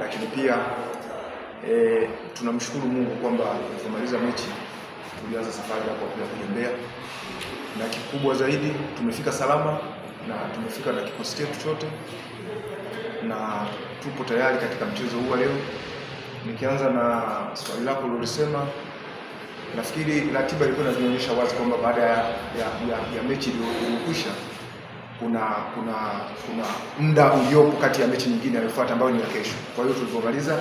lakini pia tunamshukuru Mungu kwamba tulipomaliza mechi tulianza safari ya kuja Mbeya, na kikubwa zaidi tumefika salama na tumefika na kikosi chetu chote na tupo tayari katika mchezo huu leo. Nikianza na swali lako ulilisema, nafikiri ratiba ilikuwa inaonyesha wazi kwamba baada ya mechi iliyokwisha kuna muda uliopo kati ya mechi nyingine inayofuata ambayo ni ya kesho. Kwa hiyo tulipomaliza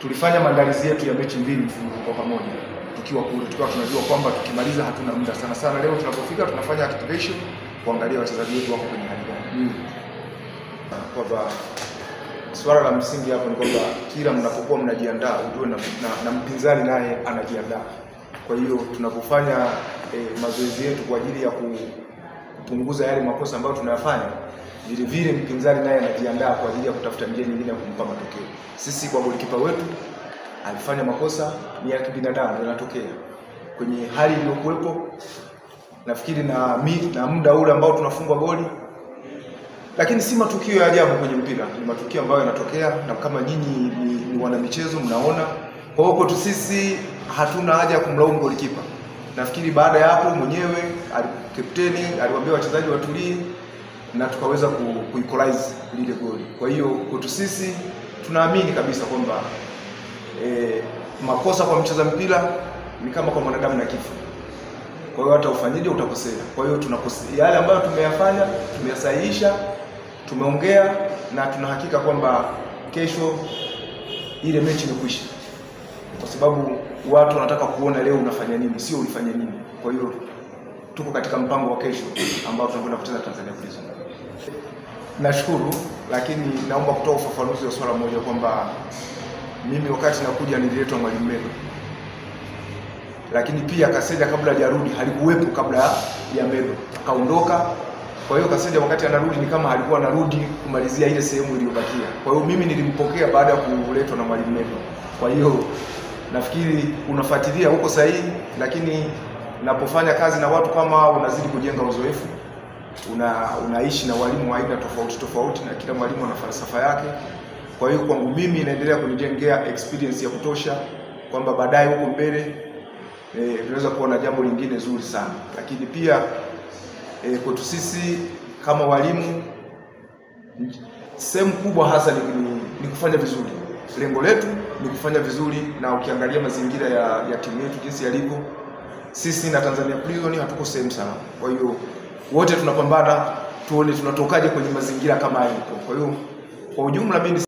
tulifanya maandalizi yetu ya mechi mbili kwa pamoja tukiwa kule, tukiwa tunajua kwamba tukimaliza hatuna muda sana. Leo tunapofika tunafanya activation kuangalia wachezaji wetu wako kwenye hali gani. Kwamba swala la msingi hapo ni kwamba kila mnapokuwa mnajiandaa ujue na mpinzani naye anajiandaa. Kwa hiyo tunapofanya mazoezi yetu kwa ajili ya kupunguza yale makosa ambayo tunayafanya, vile mpinzani naye anajiandaa kwa ajili ya kutafuta njia nyingine ya kumpa matokeo. Sisi kwa golikipa wetu alifanya makosa, ni ya kibinadamu, yanatokea kwenye hali iliyokuwepo. Nafikiri na muda ule ambao tunafungwa goli, lakini si matukio ya ajabu kwenye mpira, ni matukio ambayo yanatokea, na kama nyinyi ni wana michezo mnaona. Kwa hiyo kwetu sisi hatuna haja ya kumlaumu golikipa. Nafikiri baada ya hapo mwenyewe kapteni aliwaambia wachezaji watulie na tukaweza kuequalize lile goli. Kwa hiyo kwetu sisi tunaamini kabisa kwamba makosa kwa mcheza mpira ni kama kwa mwanadamu na kifo. Kwa hiyo hata ufanyaje utakosea. Kwa hiyo tunakosea yale ambayo tumeyafanya, tumeyasahihisha, tumeongea na tunahakika kwamba kesho ile mechi imekwisha. Kwa sababu watu wanataka kuona leo unafanya nini, sio ulifanya nini. Kwa hiyo tuko katika mpango wa kesho ambao tunakwenda kucheza Tanzania Prison. Nashukuru, lakini naomba kutoa ufafanuzi wa swala moja kwamba mimi wakati nakuja nililetwa Mwalimu Medo. Lakini pia Kaseja kabla hajarudi halikuwepo kabla ya Medo. Akaondoka. Kwa hiyo Kaseja wakati anarudi ni kama alikuwa anarudi kumalizia ile sehemu iliyobakia. Kwa hiyo mimi nilimpokea baada ya kuletwa na Mwalimu Medo. Kwa hiyo nafikiri unafuatilia huko sahihi, lakini unapofanya kazi na watu kama hao unazidi kujenga uzoefu. Unaishi na walimu wa aina tofauti na kila mwalimu ana falsafa yake. Kwa hiyo kwangu mimi inaendelea kunijengea experience ya kutosha kwamba baadaye huko mbele tunaweza kuona jambo lingine zuri sana. Lakini pia kwetu sisi kama walimu sehemu kubwa hasa ni kufanya vizuri. Lengo letu ni kufanya vizuri, na ukiangalia mazingira ya timu yetu jinsi yalivyo, sisi na Tanzania Prison hatuko sehemu sana. Kwa hiyo wote tunapambana tuone tunatokaje kwenye mazingira kama hayo. Kwa hiyo kwa ujumla mimi